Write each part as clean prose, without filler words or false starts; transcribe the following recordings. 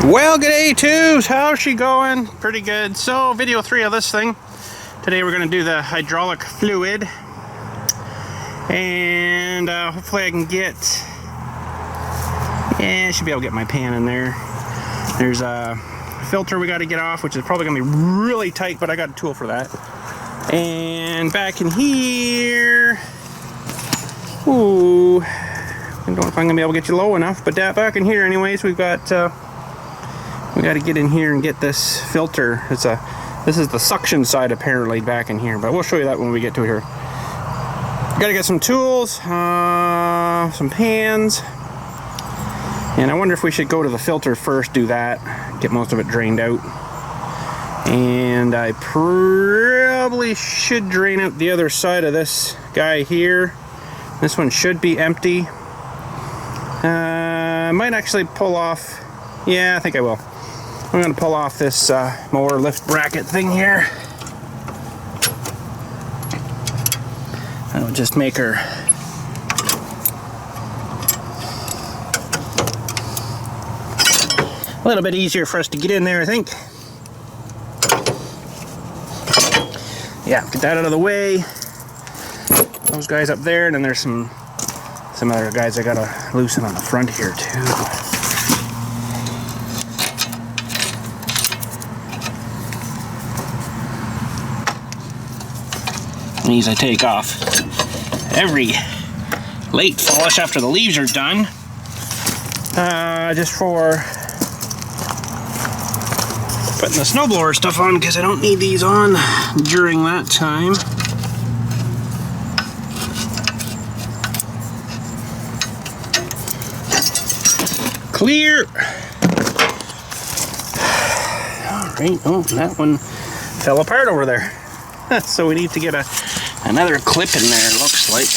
Well, g'day twos, how's she going? Pretty good. So, video 3 of this thing. Today we're going to do the hydraulic fluid. And hopefully I can get... Yeah, I should be able to get my pan in there. There's a filter we got to get off, which is probably going to be really tight, but I got a tool for that. And back in here... Ooh, I don't know if I'm going to be able to get you low enough, but back in here anyways, we've got... we got to get in here and get this filter. This is the suction side apparently back in here, but we'll show you that when we get to here. Got to get some tools, some pans, and I wonder if we should go to the filter first, do that, get most of it drained out. And I probably should drain out the other side of this guy here. This one should be empty. I might actually pull off, yeah, I think I will. I'm going to pull off this mower lift bracket thing here. That'll just make her a little bit easier for us to get in there, I think. Yeah, get that out of the way. Those guys up there, and then there's some other guys I gotta loosen on the front here too. These I take off every late fallish after the leaves are done, just for putting the snowblower stuff on, because I don't need these on during that time. Clear. All right. Oh, that one fell apart over there. So we need to get another clip in there, it looks like.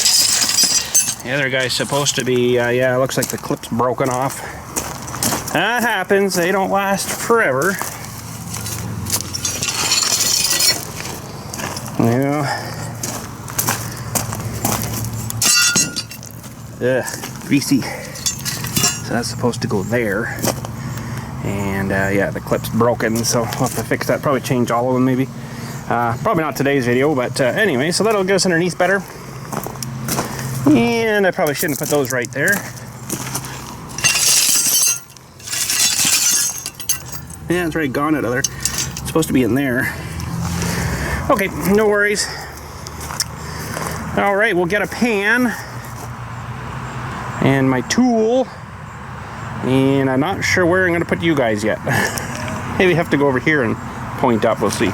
The other guy's supposed to be, yeah, it looks like the clip's broken off. That happens, they don't last forever. Yeah. Ugh, greasy. So that's supposed to go there. And yeah, the clip's broken, so we'll have to fix that. Probably change all of them maybe. Probably not today's video, but anyway, so that'll get us underneath better. And I probably shouldn't put those right there. Yeah, it's already gone out of there. It's supposed to be in there. Okay, no worries. All right, we'll get a pan and my tool, and I'm not sure where I'm going to put you guys yet. Maybe have to go over here and point up, we'll see.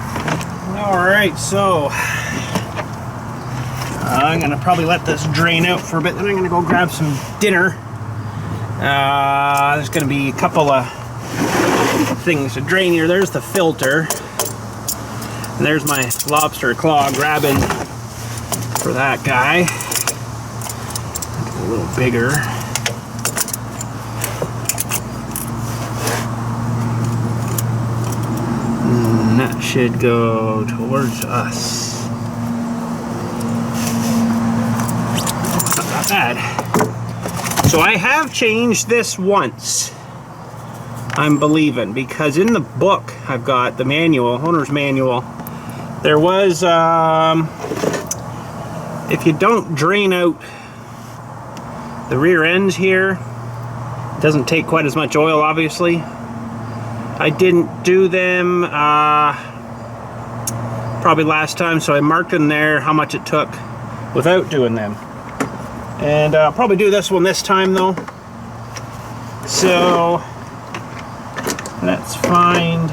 Alright, so I'm going to probably let this drain out for a bit, then I'm going to go grab some dinner. There's going to be a couple of things to drain here. There's the filter. And there's my lobster claw grabbing for that guy. A little bigger. That should go towards us. Not that bad. So I have changed this once, I'm believing, because in the book I've got the manual, owner's manual, there was, if you don't drain out the rear ends here, it doesn't take quite as much oil, obviously. I didn't do them probably last time, so I marked in there how much it took without doing them. And I'll probably do this one this time though. So let's find,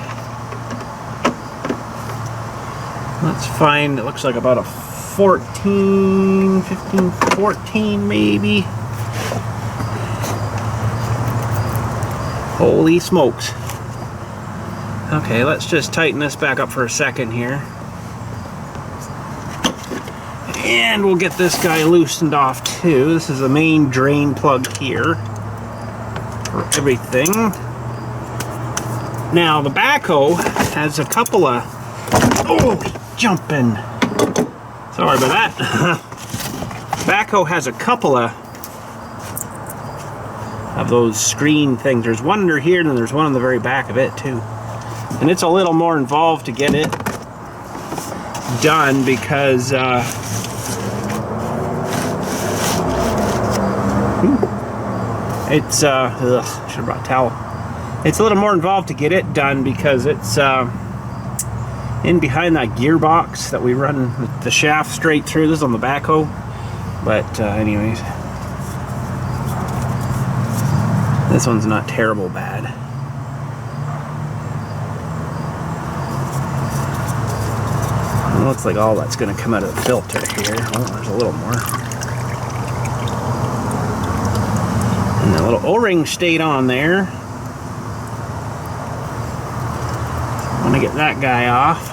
it looks like about a 14, 15, 14 maybe. Holy smokes. Okay, let's just tighten this back up for a second here. And we'll get this guy loosened off too. This is the main drain plug here for everything. Now the backhoe has a couple of... Oh, jumping. Sorry about that. Backhoe has a couple of of those screen things. There's one under here, and then there's one on the very back of it too. And it's a little more involved to get it done because it's should have brought a towel. It's a little more involved to get it done because it's in behind that gearbox that we run the shaft straight through. This is on the backhoe, but anyways, this one's not terrible bad. It looks like all that's going to come out of the filter here. Oh, there's a little more. And the little O-ring stayed on there. I want to get that guy off.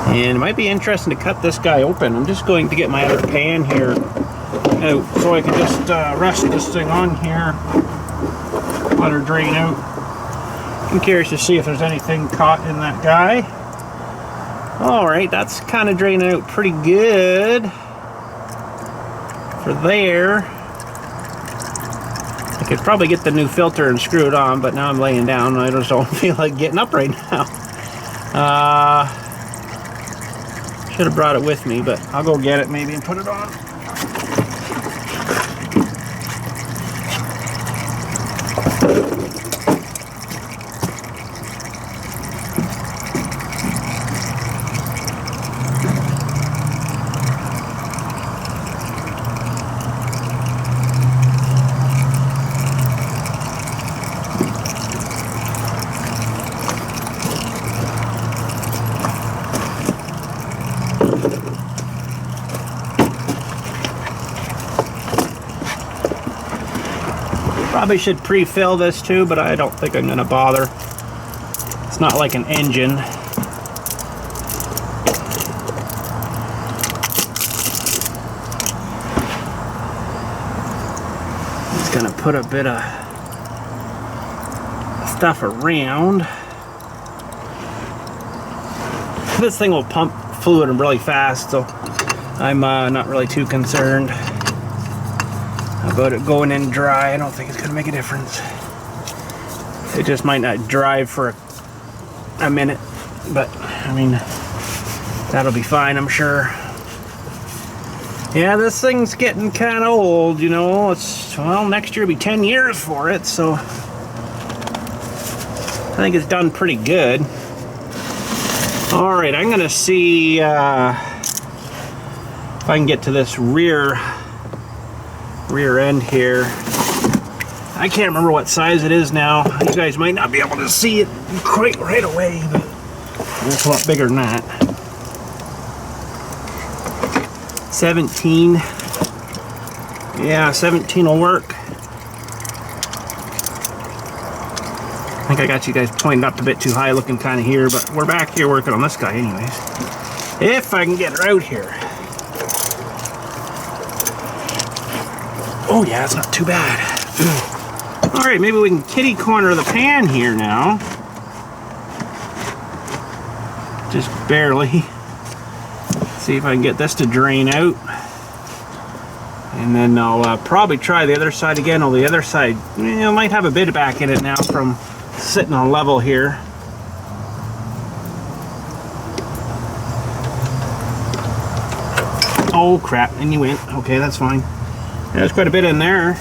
And it might be interesting to cut this guy open. I'm just going to get my other pan here out so I can just rest this thing on here. Let her drain out. I'm curious to see if there's anything caught in that guy. Alright, that's kind of draining out pretty good for there. I could probably get the new filter and screw it on, but now I'm laying down and I just don't feel like getting up right now. Should have brought it with me, but I'll go get it maybe and put it on. Probably should pre-fill this too, but I don't think I'm gonna bother. It's not like an engine. Just gonna put a bit of stuff around. This thing will pump fluid really fast, so I'm not really too concerned about it going in dry. I don't think it's gonna make a difference. It just might not drive for a minute, but I mean, that'll be fine, I'm sure. Yeah, this thing's getting kind of old, you know. It's, well, next year will be 10 years for it, so I think it's done pretty good. All right, I'm gonna see if I can get to this rear end here. I can't remember what size it is now. You guys might not be able to see it quite right away, but it's a lot bigger than that. 17. Yeah, 17 will work. I think I got you guys pointed up a bit too high looking kind of here, but we're back here working on this guy anyways. If I can get her out here. Oh yeah, it's not too bad. All right, maybe we can kitty corner the pan here now. Just barely. See if I can get this to drain out. And then I'll probably try the other side again. On the other side, you know, might have a bit back in it now from sitting on level here. Oh crap, and you went. Okay, that's fine. There's quite a bit in there.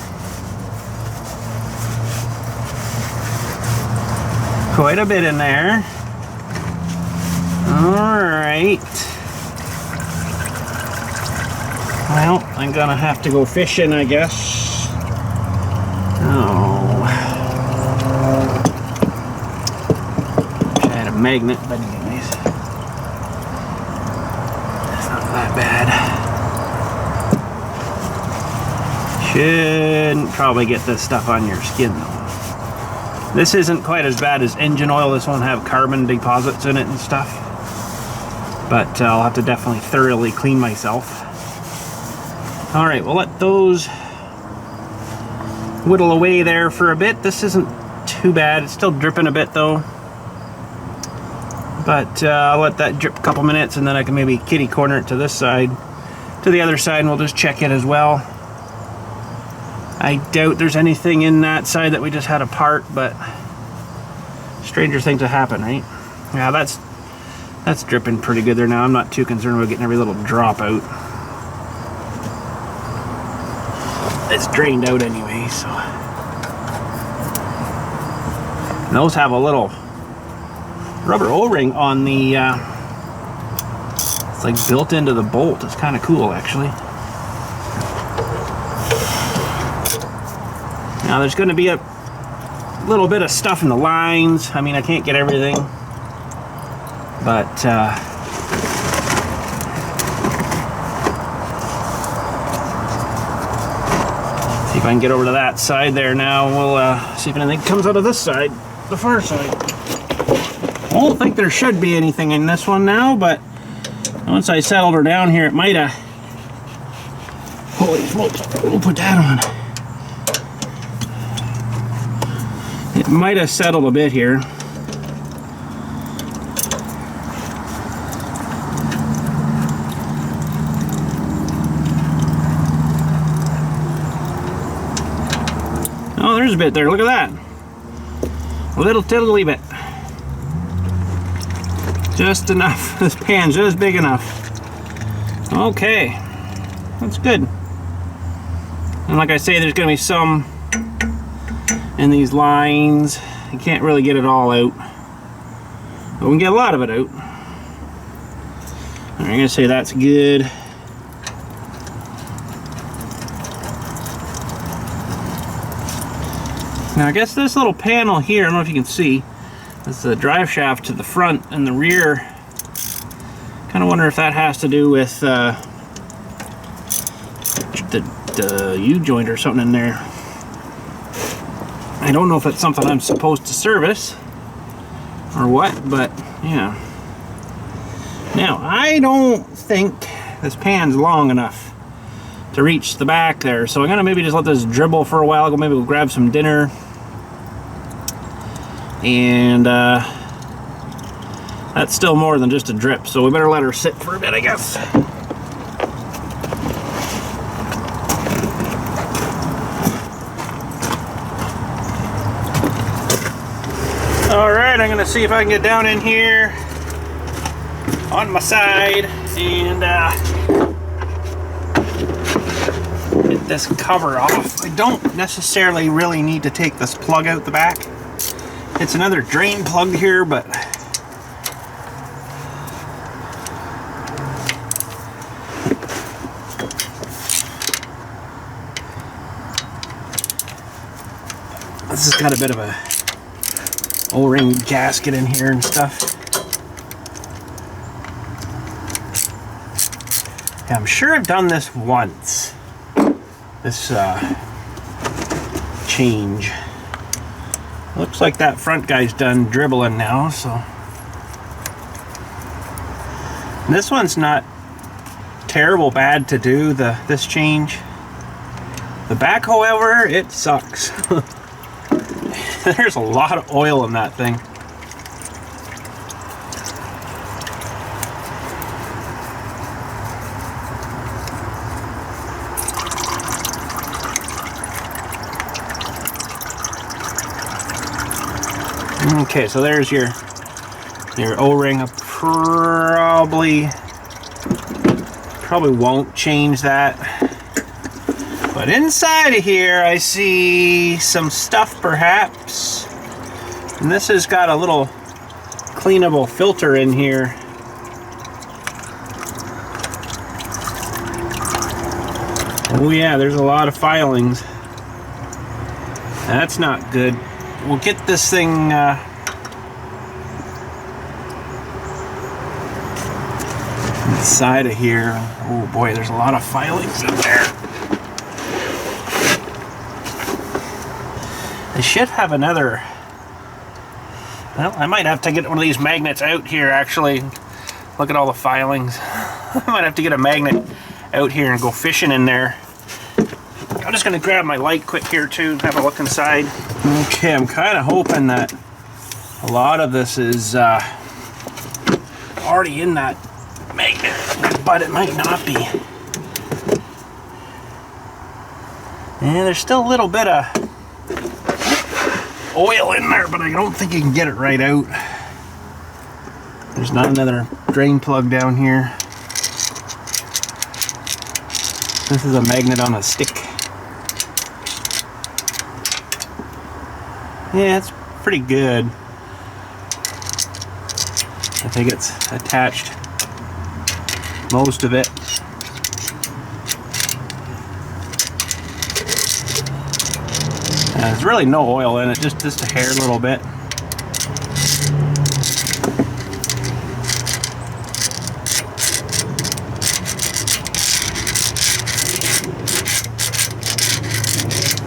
Quite a bit in there. Alright. Well, I'm gonna have to go fishing, I guess. Oh. Wish I had a magnet, but anyways. It's not that bad. Shouldn't probably get this stuff on your skin though. This isn't quite as bad as engine oil. This won't have carbon deposits in it and stuff. But I'll have to definitely thoroughly clean myself. Alright, we'll let those whittle away there for a bit. This isn't too bad. It's still dripping a bit though. But I'll let that drip a couple minutes and then I can maybe kitty corner it to this side. To the other side and we'll just check it as well. I doubt there's anything in that side that we just had apart, but stranger things have happened, right? Yeah, that's dripping pretty good there now. I'm not too concerned about getting every little drop out. It's drained out anyway, so. And those have a little rubber O-ring on the, it's like built into the bolt. It's kind of cool, actually. Now there's going to be a little bit of stuff in the lines. I mean, I can't get everything, but see if I can get over to that side there now. We'll see if anything comes out of this side, the far side. I don't think there should be anything in this one now, but once I settled her down here, it might have. Holy smokes, we'll put that on. It might have settled a bit here. Oh, there's a bit there. Look at that. A little tiddly bit. Just enough. This pan's just big enough. Okay. That's good. And like I say, there's going to be some in these lines. You can't really get it all out, but we can get a lot of it out. I'm going to say that's good. Now I guess this little panel here, I don't know if you can see, is the drive shaft to the front and the rear. Kind of wonder if that has to do with the U-joint or something in there. I don't know if it's something I'm supposed to service or what, but yeah. Now, I don't think this pan's long enough to reach the back there, so I'm gonna maybe just let this dribble for a while. Maybe we'll grab some dinner, and that's still more than just a drip, so we better let her sit for a bit, I guess. Alright, I'm gonna see if I can get down in here on my side and get this cover off. I don't necessarily really need to take this plug out the back. It's another drain plug here, but this has got a bit of a O-ring gasket in here and stuff. Yeah, I'm sure I've done this once. This change. Looks like that front guy's done dribbling now, so. And this one's not terrible bad to do, this change. The back, however, it sucks. There's a lot of oil in that thing. Okay, so there's your O-ring. I probably won't change that. But inside of here, I see some stuff, perhaps. And this has got a little cleanable filter in here. Oh yeah, there's a lot of filings. That's not good. We'll get this thing inside of here. Oh boy, there's a lot of filings in there. They should have another. Well, I might have to get one of these magnets out here, actually. Look at all the filings. I might have to get a magnet out here and go fishing in there. I'm just going to grab my light quick here too and have a look inside. Okay, I'm kind of hoping that a lot of this is already in that magnet, but it might not be. And there's still a little bit of oil in there, but I don't think you can get it right out. There's not another drain plug down here. This is a magnet on a stick. Yeah, it's pretty good. I think it's attached, most of it. There's really no oil in it, just a hair little bit.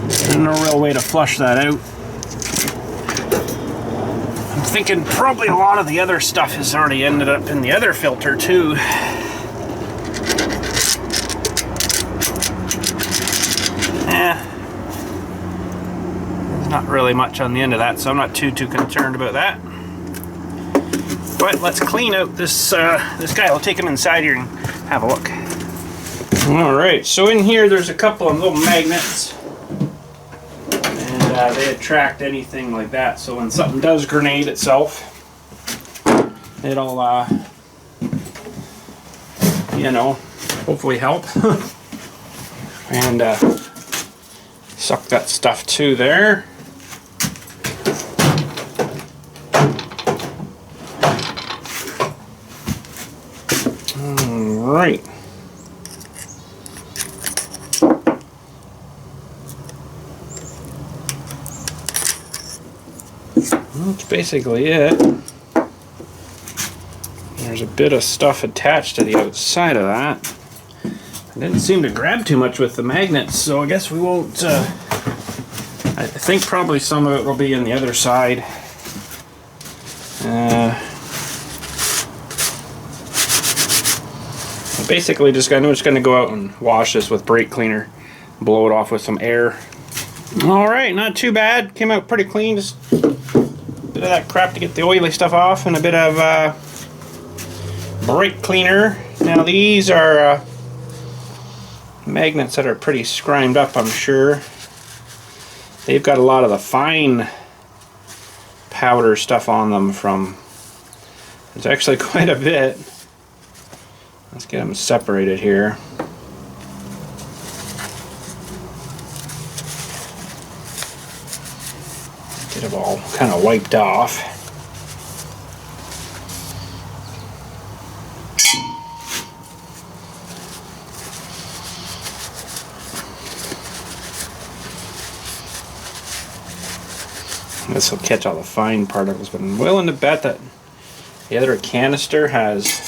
There's no real way to flush that out. I'm thinking probably a lot of the other stuff has already ended up in the other filter too. Not really much on the end of that, so I'm not too concerned about that. But let's clean out this this guy. I'll take him inside here and have a look. All right, so in here there's a couple of little magnets, and they attract anything like that. So when something does grenade itself, it'll you know, hopefully help and suck that stuff too there. Right. That's basically it. There's a bit of stuff attached to the outside of that. I didn't seem to grab too much with the magnets, so I guess we won't. I think probably some of it will be in the other side. Basically, I'm just going to go out and wash this with brake cleaner, blow it off with some air. All right, not too bad. Came out pretty clean. Just a bit of that crap to get the oily stuff off, and a bit of brake cleaner. Now these are magnets that are pretty scrimed up, I'm sure. They've got a lot of the fine powder stuff on them from. There's actually quite a bit. Let's get them separated here. Get them all kind of wiped off. This will catch all the fine particles, but I'm willing to bet that the other canister has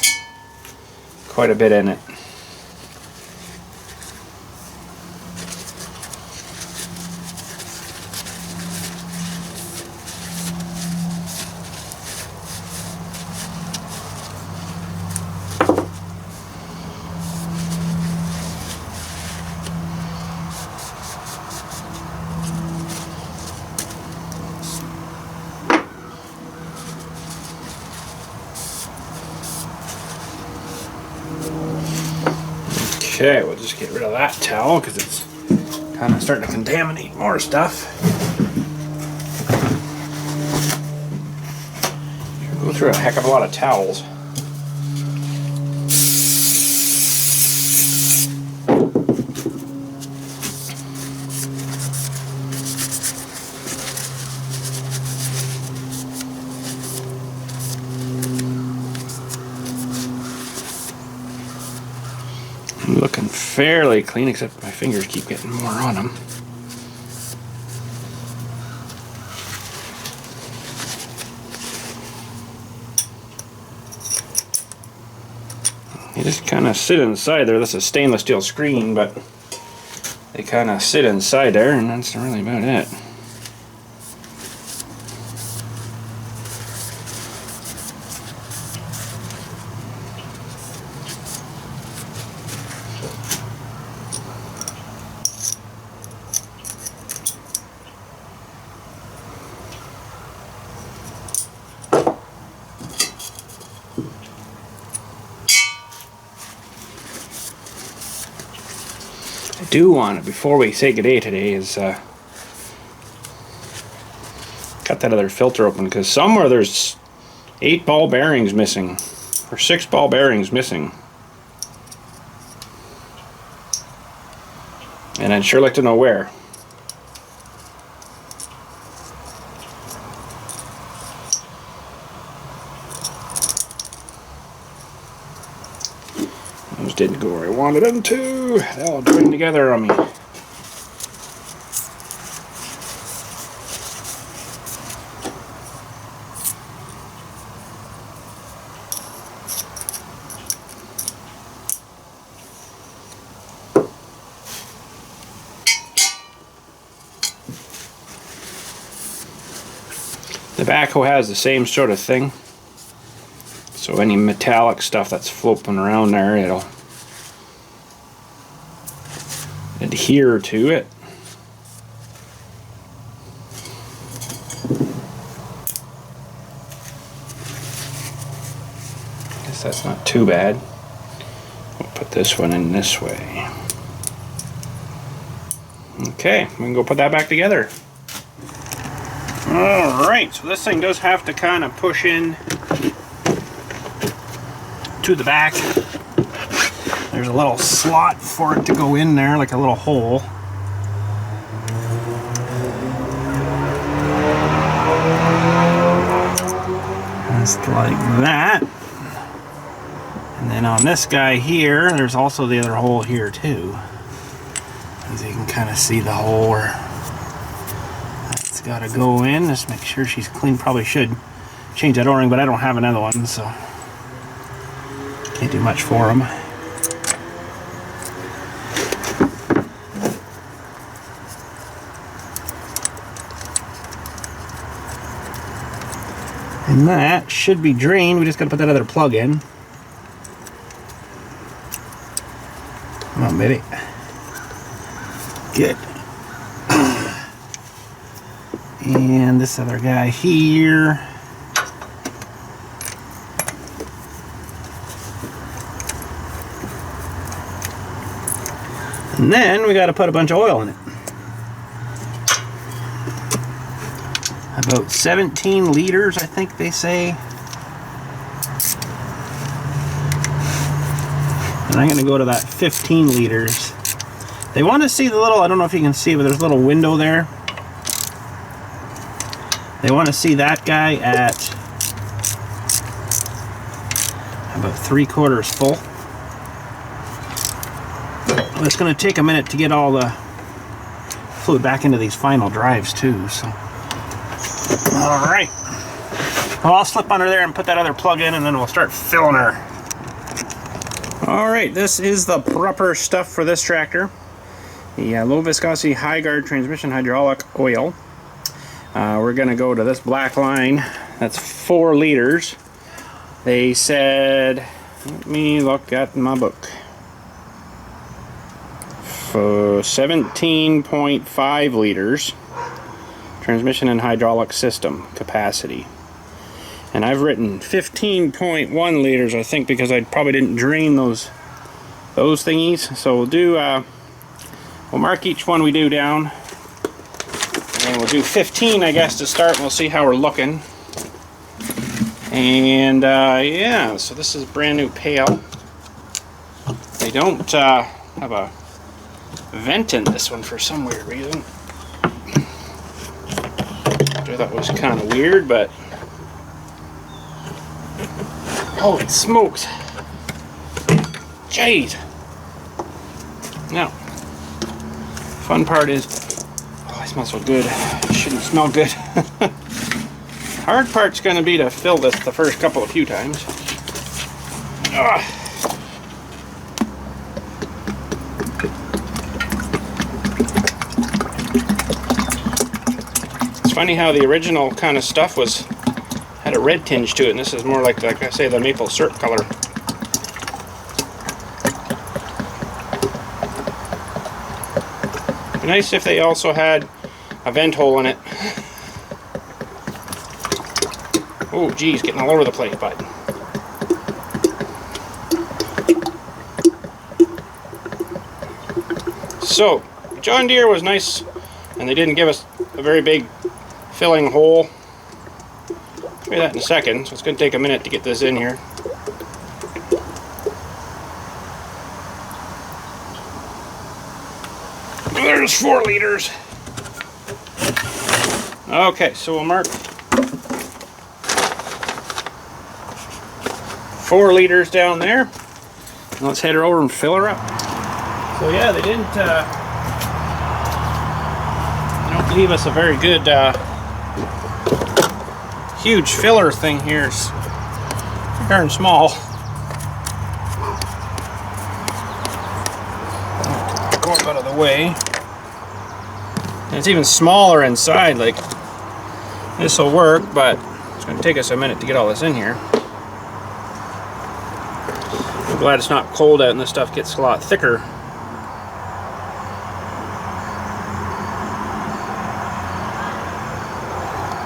quite a bit in it. Okay, we'll just get rid of that towel because it's kind of starting to contaminate more stuff. Go through a heck of a lot of towels. Looking fairly clean, except my fingers keep getting more on them. They just kind of sit inside there. This is a stainless steel screen, but they kind of sit inside there, and that's really about it. I do want to, before we say goodday today, is cut that other filter open, because somewhere there's 8 ball bearings missing, or 6 ball bearings missing. And I'd sure like to know where. Those didn't go where I wanted them to. They'll all join together on me. The backhoe has the same sort of thing. So any metallic stuff that's floating around there, it'll adhere to it. Guess that's not too bad. We'll put this one in this way. Okay, we can go put that back together. Alright, so this thing does have to kind of push in to the back. There's a little slot for it to go in there, like a little hole. Just like that. And then on this guy here, there's also the other hole here too. As you can kind of see the hole where that's got to go in. Just make sure she's clean. Probably should change that O-ring, but I don't have another one, so can't do much for them. And that should be drained. We just got to put that other plug in. Come on, baby. Good. And this other guy here. And then we got to put a bunch of oil in it. About 17 liters, I think they say. And I'm going to go to that 15 liters. They want to see the little, I don't know if you can see, but there's a little window there. They want to see that guy at about 3/4 full. It's going to take a minute to get all the fluid back into these final drives too. So, all right. Well, I'll slip under there and put that other plug in, and then we'll start filling her. All right, this is the proper stuff for this tractor. The low viscosity high guard transmission hydraulic oil. We're going to go to this black line. That's 4 liters. They said, let me look at my book. For 17.5 liters transmission and hydraulic system capacity. And I've written 15.1 liters, I think, because I probably didn't drain those thingies. So we'll do, we'll mark each one we do down. And we'll do 15, I guess, to start, and we'll see how we're looking. And yeah, so this is a brand new pail. They don't have a vent in this one for some weird reason. Which I thought was kind of weird, but holy smokes! Jeez! Now, fun part is, oh, it smells so good. It shouldn't smell good. Hard part's going to be to fill this the first few times. Ugh. It's funny how the original kind of stuff had a red tinge to it, and this is more like I say, the maple syrup color. It'd be nice if they also had a vent hole in it. Oh geez, getting all over the place, bud. So John Deere was nice, and they didn't give us a very big filling hole. I'll show you that in a second, so it's going to take a minute to get this in here. There's 4 liters. Okay, so we'll mark 4 liters down there. Now let's head her over and fill her up. So yeah, they don't leave us a very good huge filler thing here. It's darn small. Go out of the way. And it's even smaller inside. Like, this will work, but it's going to take us a minute to get all this in here. I'm glad it's not cold out and this stuff gets a lot thicker.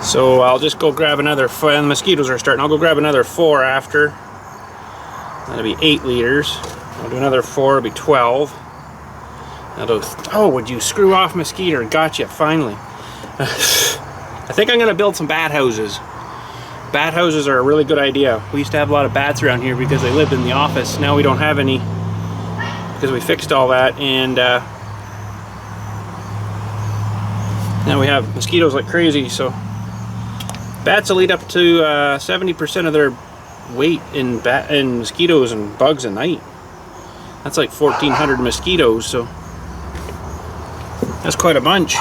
So I'll just go grab another 4, and the mosquitoes are starting. I'll go grab another 4 after. That'll be 8 liters. I'll do another 4, it'll be 12. Oh, would you screw off, mosquito? Gotcha, finally. I think I'm going to build some bat houses. Bat houses are a really good idea. We used to have a lot of bats around here because they lived in the office. Now we don't have any because we fixed all that, and now we have mosquitoes like crazy. So bats will eat up to 70% of their weight in mosquitoes and bugs a night. That's like 1,400 mosquitoes, so that's quite a bunch.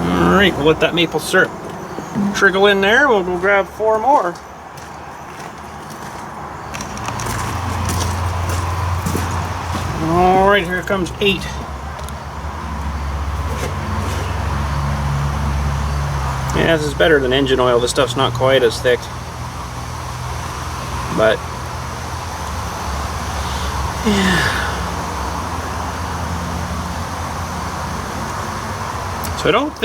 Alright, we'll let that maple syrup trickle in there. We'll go grab 4 more. Alright, here comes 8. Yeah, this is better than engine oil. This stuff's not quite as thick. But yeah. So I don't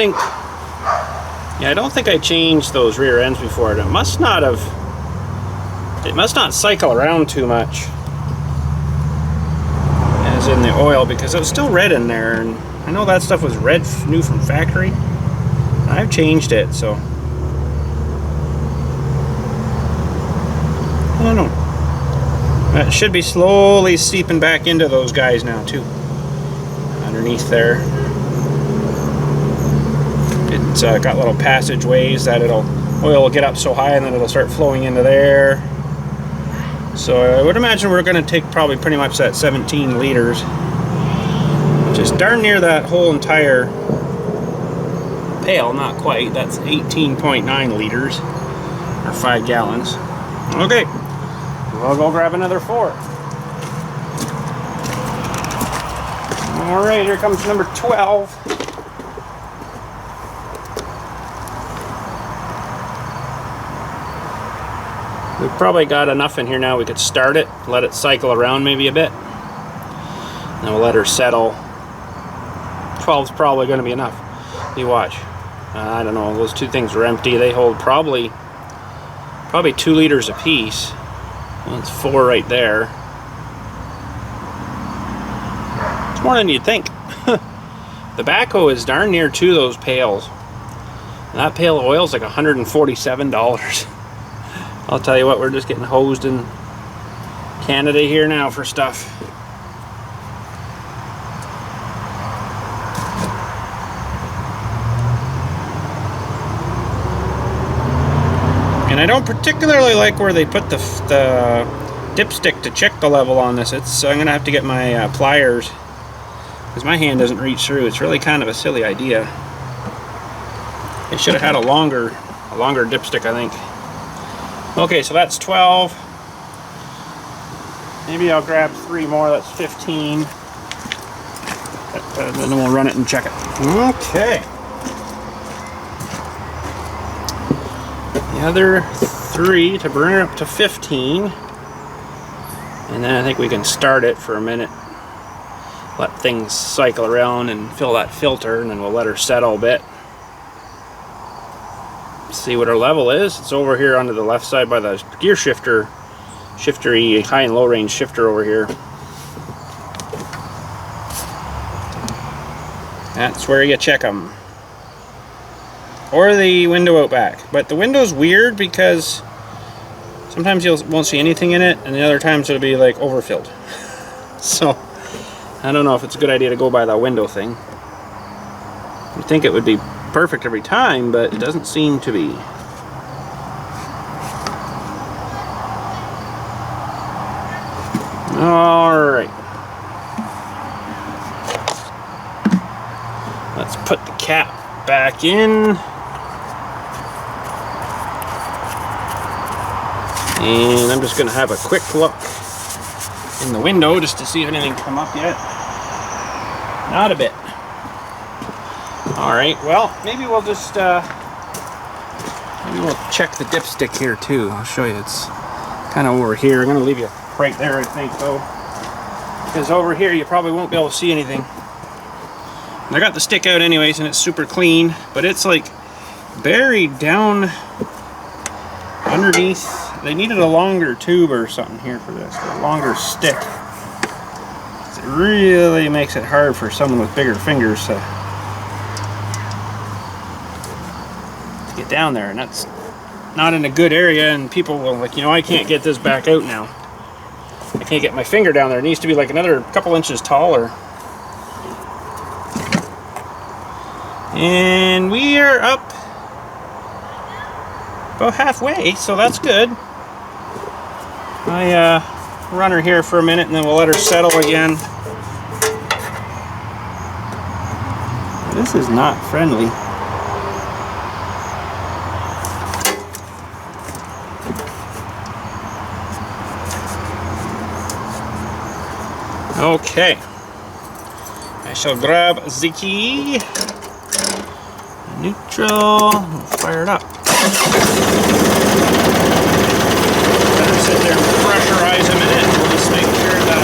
think I changed those rear ends before. It must not cycle around too much as in the oil, because it was still red in there, and I know that stuff was red new from factory. I've changed it, so I don't know. It should be slowly seeping back into those guys now too, underneath there. It's got little passageways that oil will get up so high and then it'll start flowing into there. So I would imagine we're going to take probably pretty much that 17 liters, which is darn near that whole entire pail. Not quite. That's 18.9 liters, or 5 gallons. Okay, we'll go grab another 4. Alright, here comes number 12. We've probably got enough in here now. We could start it, let it cycle around maybe a bit, and we'll let her settle. 12 is probably going to be enough. You watch. I don't know, those 2 things are empty. They hold probably 2 liters a piece. Well, that's 4 right there. It's more than you'd think. The backhoe is darn near 2 of those pails. And that pail of oil is like $147. I'll tell you what, we're just getting hosed in Canada here now for stuff. And I don't particularly like where they put the dipstick to check the level on this. I'm going to have to get my pliers, because my hand doesn't reach through. It's really kind of a silly idea. They should have had a longer dipstick, I think. Okay, so that's 12. Maybe I'll grab 3 more. That's 15. And then we'll run it and check it. Okay. The other 3 to bring her up to 15. And then I think we can start it for a minute. Let things cycle around and fill that filter, and then we'll let her settle a bit. See what our level is. It's over here onto the left side by the gear shifter shiftery, high and low range shifter over here. That's where you check them. Or the window out back. But the window's weird because sometimes you won't see anything in it, and the other times it'll be like overfilled. So I don't know if it's a good idea to go by that window thing. You'd think it would be perfect every time, but it doesn't seem to be. Alright. Let's put the cap back in. And I'm just going to have a quick look in the window just to see if anything come up yet. Not a bit. Alright, well, maybe we'll just maybe we'll check the dipstick here too. I'll show you. It's kind of over here. I'm going to leave you right there, I think, though, because over here you probably won't be able to see anything. And I got the stick out anyways, and it's super clean, but it's like buried down underneath. They needed a longer tube or something here for this, a longer stick. It really makes it hard for someone with bigger fingers to get down there, and that's not in a good area, and people will, like, you know, I can't get this back out now. I can't get my finger down there. It needs to be like another couple inches taller. And we are up about halfway, so that's good. I run her here for a minute and then we'll let her settle again. This is not friendly. Okay, I shall grab the key, neutral, and fire it up. Better sit there and pressurize a minute. We'll just make sure that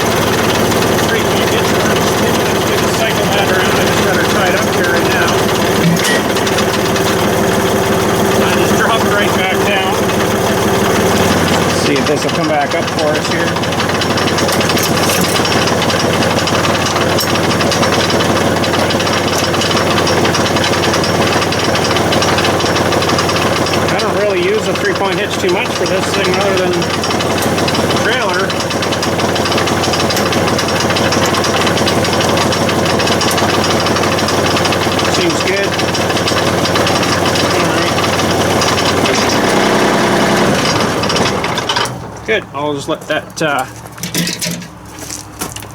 3-point hitch works. Let's get the cycle head around. I just got her tied up here right now. I just drop it right back down. Let's see if this will come back up for us here. I don't really use a 3-point hitch too much for this thing other than trailer. Seems good. Alright. Good. I'll just let that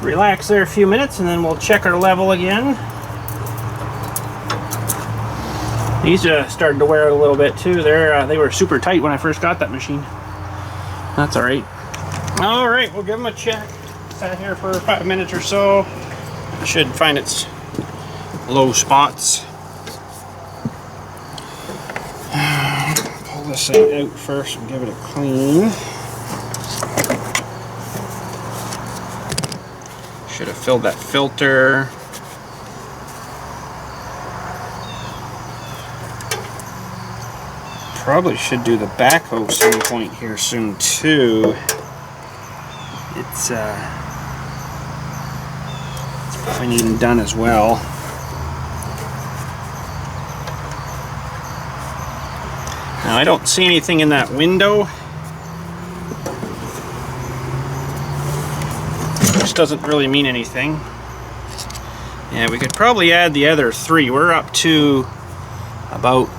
relax there a few minutes, and then we'll check our level again. These started to wear out a little bit too. They were super tight when I first got that machine. That's all right. All right, we'll give them a check. Sat here for 5 minutes or so. Should find its low spots. Pull this thing out first and give it a clean. Should have filled that filter. Probably should do the backhoe some point here soon too. It's probably needing done as well. Now I don't see anything in that window. Which doesn't really mean anything. Yeah, we could probably add the other 3. We're up to about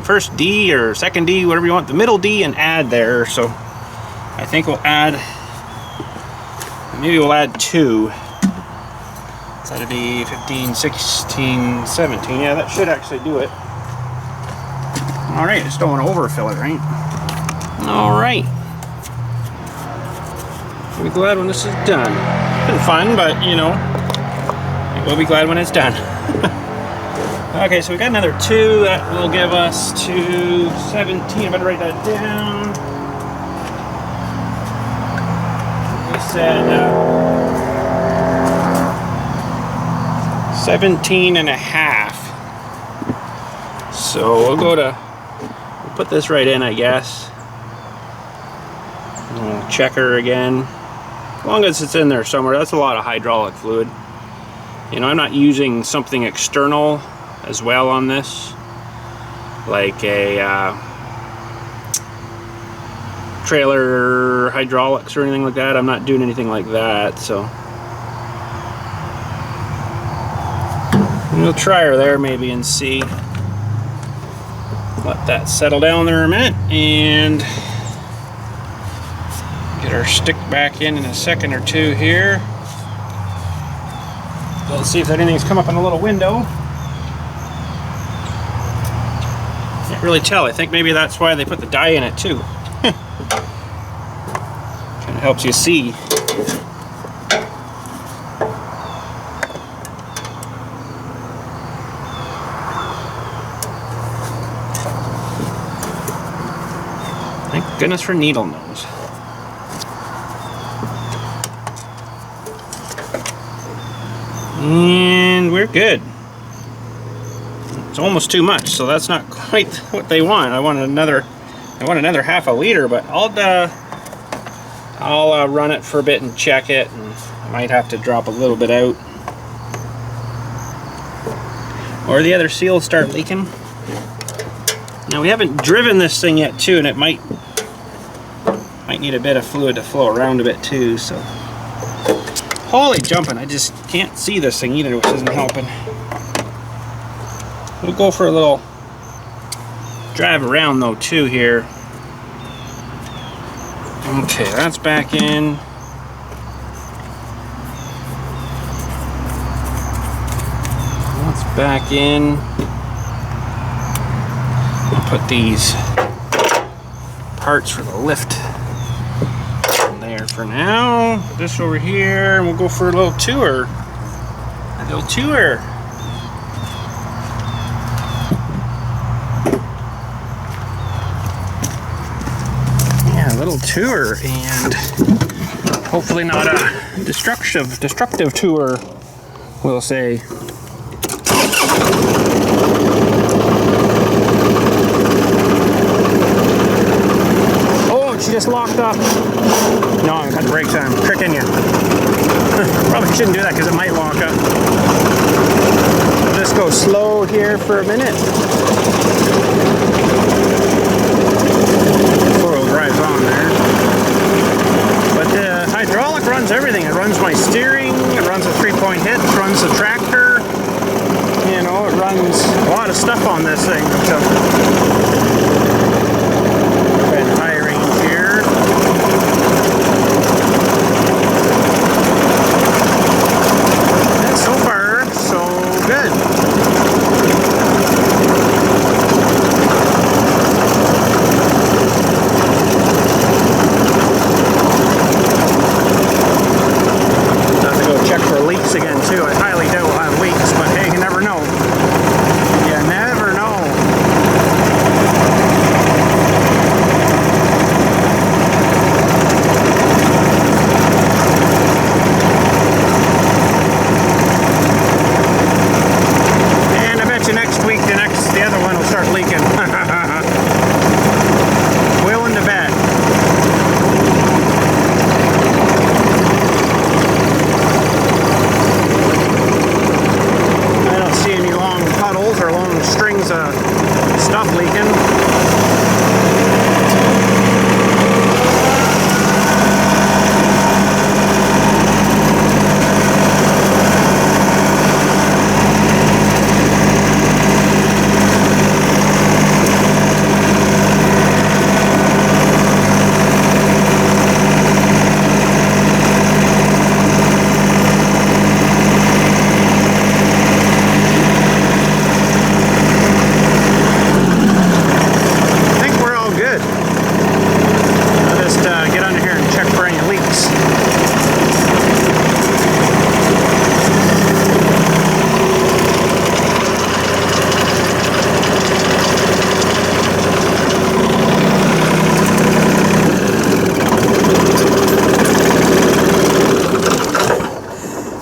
first D or second D, whatever you want, the middle D, and add there. So I think we'll add, maybe we'll add 2. So that'd be 15, 16, 17. Yeah, that should actually do it. All right, just don't want to overfill it, right? All right. We'll be glad when this is done. It's been fun, but you know, we'll be glad when it's done. Okay, so we got another 2. That will give us to 17. I better write that down. We said 17.5. So we'll put this right in, I guess. check her again. As long as it's in there somewhere. That's a lot of hydraulic fluid. You know, I'm not using something external as well on this, like a trailer hydraulics or anything like that. I'm not doing anything like that, so we'll try her there maybe and see. Let that settle down there a minute and get our stick back in a second or two here. Let's see if anything's come up in a little window. Can't really tell. I think maybe that's why they put the dye in it too. Kind of helps you see. Thank goodness for needle nose. And we're good. It's almost too much, so that's not quite what they want. I want another half a liter, but I'll run it for a bit and check it, and I might have to drop a little bit out. Or the other seal start leaking. Now we haven't driven this thing yet too, and it might need a bit of fluid to flow around a bit too, so. Holy jumping, I just can't see this thing either, which isn't helping. We'll go for a little drive around though too here. Okay, that's back in. That's back in. I'll put these parts for the lift there for now. Put this over here, and we'll go for a little tour. A little tour. Yeah, a little tour, and hopefully not a destructive tour, we'll say. Oh, she just locked up. No, I got brakes on. I'm tricking you. Probably shouldn't do that because it might lock up. I'll just go slow here for a minute. Four-wheel drive's on there. But the hydraulic runs everything. It runs my steering, it runs the 3-point hit, it runs the tractor. You know, it runs a lot of stuff on this thing. So, high range here. And so far, so good. I'll have to go check for leaks again too. I highly doubt we'll have leaks, but hey, you never know. You never know. And I bet you next week the other one will start leaking. Willing to bet. I don't see any long puddles or long strings of stuff leaking.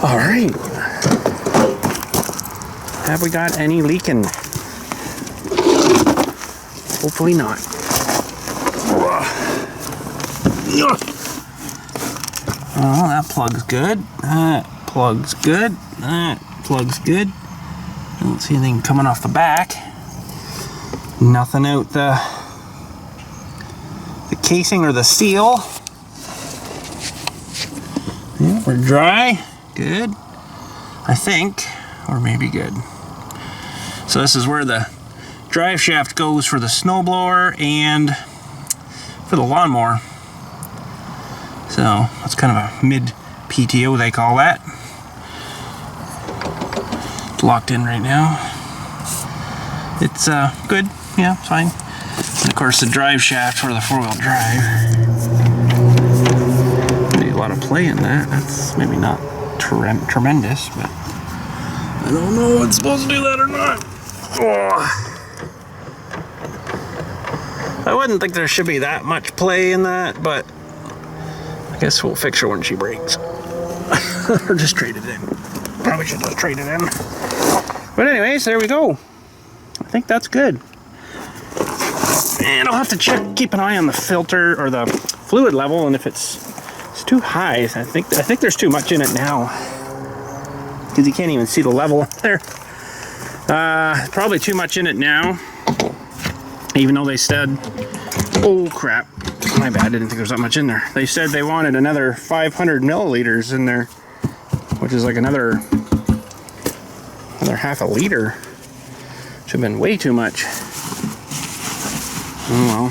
All right. Have we got any leaking? Hopefully not. Oh, that plug's good. That plug's good. That plug's good. I don't see anything coming off the back. Nothing out the casing or the seal. Yeah, we're dry. Good. I think. Or maybe good. So this is where the drive shaft goes for the snowblower and for the lawnmower. So that's kind of a mid PTO, they call that. It's locked in right now. It's good. Yeah, it's fine. And of course the drive shaft for the four-wheel drive. Maybe a lot of play in that. That's maybe not tremendous, but I don't know if it's supposed to do that or not. Oh. I wouldn't think there should be that much play in that, but I guess we'll fix her when she breaks. Or just trade it in. Probably should just trade it in. But anyways, there we go. I think that's good. And I'll have to keep an eye on the filter or the fluid level, and if it's too high, I think there's too much in it now. Because you can't even see the level there. Probably too much in it now. Even though they said, oh crap, my bad, I didn't think there was that much in there. They said they wanted another 500 milliliters in there, which is like another half a liter. Should have been way too much. Oh well.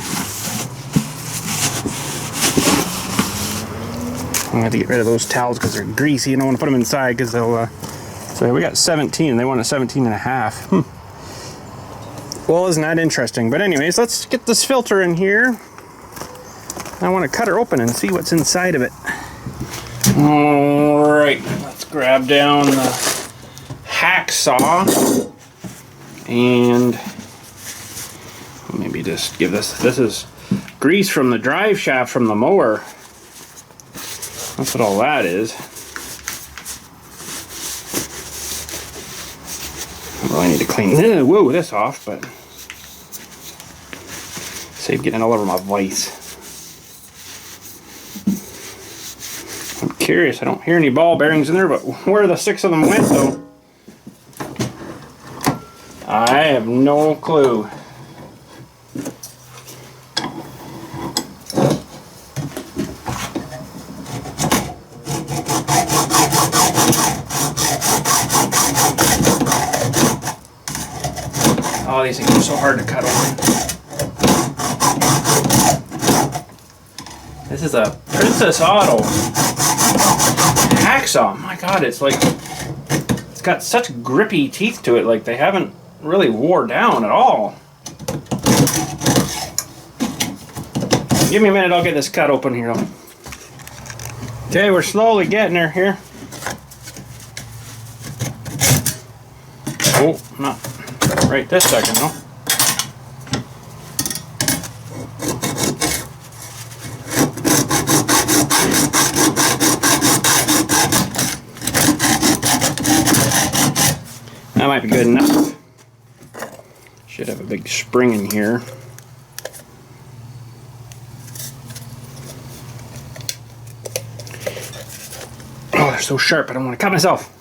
I'm gonna have to get rid of those towels because they're greasy. I don't want to put them inside because they'll, so we got 17 and they wanted 17 and a half. Well, isn't that interesting? But anyways, let's get this filter in here. I want to cut her open and see what's inside of it. All right, let's grab down the hacksaw and maybe just give this is grease from the drive shaft from the mower. That's what all that is. I really need to clean this off, but save getting it all over my vise. I'm curious, I don't hear any ball bearings in there, but where the 6 of them went though, I have no clue. Oh, these things are so hard to cut open. This is a Princess Auto hacksaw. My God, it's got such grippy teeth to it. Like they haven't really wore down at all. Give me a minute, I'll get this cut open here. Okay, we're slowly getting her here. Oh, not right this second though. That might be good enough. Should have a big spring in here. Oh, they're so sharp, I don't want to cut myself.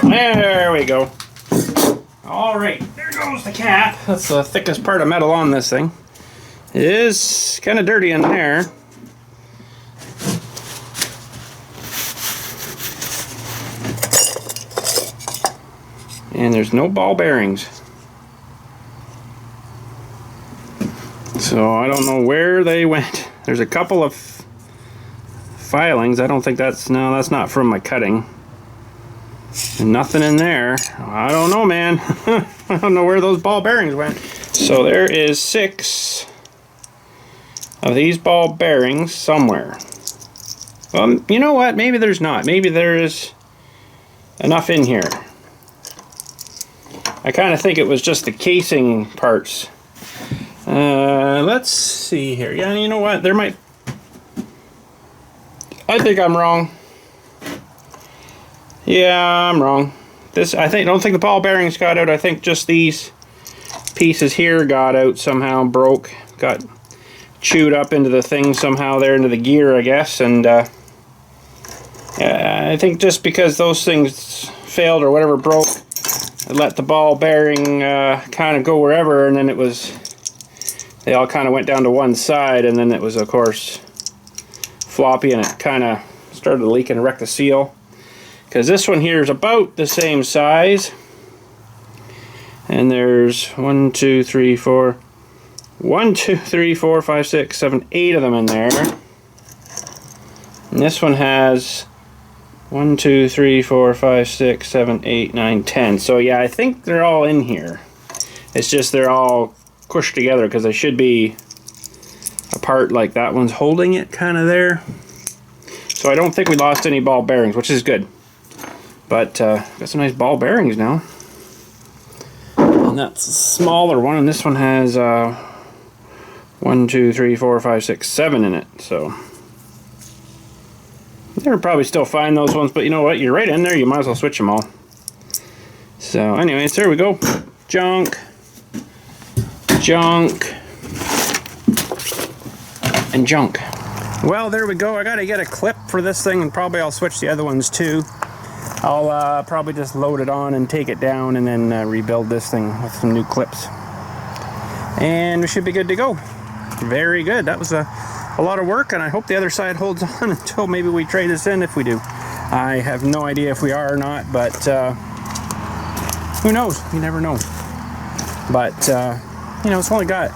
There we go. All right, there goes the cap. That's the thickest part of metal on this thing. It is kind of dirty in there. And there's no ball bearings. So I don't know where they went. There's a couple of filings. I don't think that's not from my cutting. And nothing in there. I don't know, man. I don't know where those ball bearings went. So there is 6 of these ball bearings somewhere. You know what? Maybe there's not. Maybe there is enough in here. I kind of think it was just the casing parts. Let's see here. Yeah, you know what? There might... I think I'm wrong. Yeah, I'm wrong. This, I don't think the ball bearings got out. I think just these pieces here got out somehow, broke, got chewed up into the thing somehow there, into the gear, I guess. And I think just because those things failed or whatever broke, it let the ball bearing kind of go wherever, and then it was, they all kind of went down to one side, and then it was, of course, floppy, and it kind of started leaking and wrecked the seal. Because this one here is about the same size, and there's 1, 2, 3, 4, 1, 2, 3, 4, 5, 6, 7, 8 of them in there. And this one has 1, 2, 3, 4, 5, 6, 7, 8, 9, 10. So yeah, I think they're all in here. It's just they're all pushed together because they should be apart, like that one's holding it kind of there. So I don't think we lost any ball bearings, which is good. But got some nice ball bearings now. And that's a smaller one, and this one has 1, 2, 3, 4, 5, 6, 7 in it. So they're probably still fine, those ones, but you know what? You're right in there, you might as well switch them all. So anyways, there we go. Junk, junk, and junk. Well, there we go. I gotta get a clip for this thing, and probably I'll switch the other ones too. I'll probably just load it on and take it down, and then rebuild this thing with some new clips. And we should be good to go. Very good. That was a lot of work, and I hope the other side holds on until maybe we trade this in, if we do. I have no idea if we are or not, but who knows? You never know. But you know, it's only got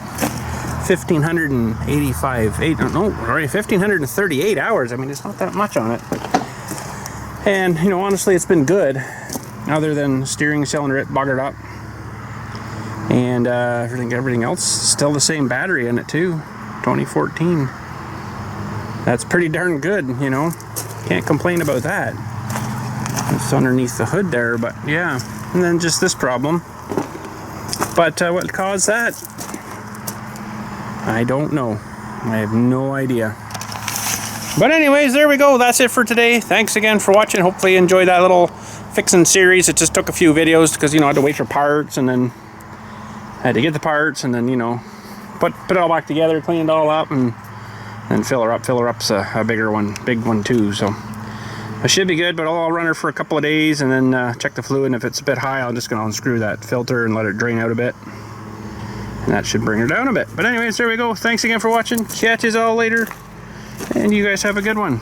1,538 hours. I mean, it's not that much on it. And, you know, honestly, it's been good, other than steering cylinder, it buggered up. And everything else, still the same battery in it too, 2014. That's pretty darn good, you know. Can't complain about that. It's underneath the hood there, but yeah. And then just this problem. But what caused that? I don't know. I have no idea. But anyways, there we go. That's it for today. Thanks again for watching. Hopefully you enjoyed that little fixing series. It just took a few videos because, you know, I had to wait for parts, and then I had to get the parts, and then, you know, put it all back together, clean it all up, and then fill her up. Fill her up's a big one too. So it should be good, but I'll run her for a couple of days, and then check the fluid. And if it's a bit high, I'm just going to unscrew that filter and let it drain out a bit. And that should bring her down a bit. But anyways, there we go. Thanks again for watching. Catch you all later. And you guys have a good one.